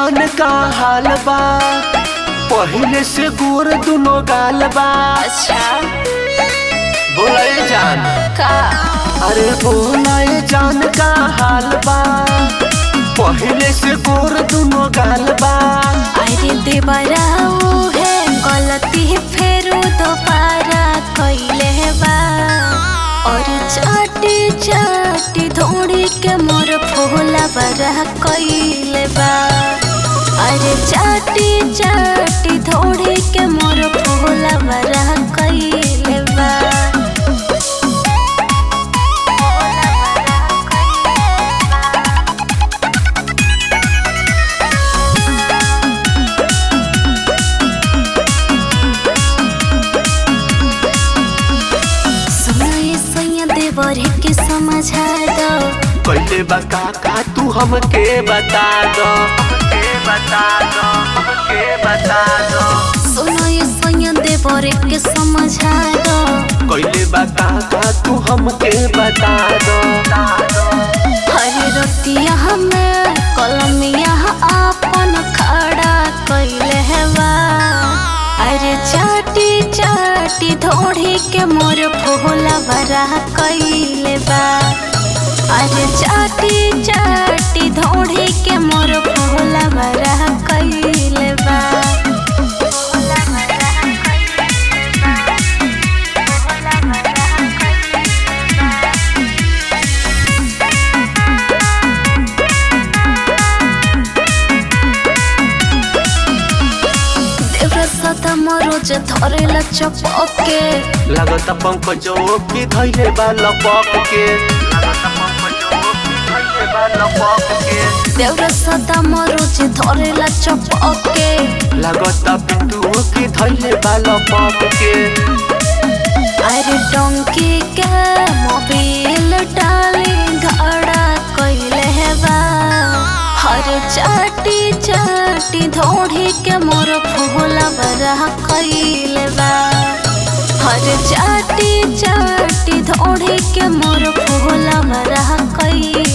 जान का हाल बा, पहले से गोर दुनो गाल बा। अच्छा बोले जान का अरे बोले जान का हाल बा, पहले से गोर दुनो गाल बा। अरे देवराऊ है गलती फेरू दोबारा कैले बा। और चाटी चाटी धोड़ी के मोर फूला बरा कैले बा। अरे चाटी चाटी धोड़ी के मोर फूला बरा कैले बा। देवर के समझा दो पहले बका का तू हमके बता दो, हमके बता दो, हमके बता दो। सुनो ये सोया देवर के समझा दो पहले बका का तू हमके बता दो। हर रतिया हमें कलमिया अपन खड़ा कैले हवा। अरे चाटी चाटी धोड़ी के मोर फूला बरा कैले बा। अरे चाटी चाटी धोड़ी के मोर फूला बरा कैले बा। रोज धरेला चपके लगता पंकजो की धैले बा लपक के, लगता पंकजो की धैले बा लपक के। देवरा सदा रोज धरेला चपके लगता पिंटू की धैले बा लपक के। अरे डोंकी के मोबिल डाली घड़ा कैले बा। हर चाटी चाटी धोड़ी के मोर फूला बरा कैले बा। हर चाटी चाटी धोड़ी के मोर फूला बरा कैले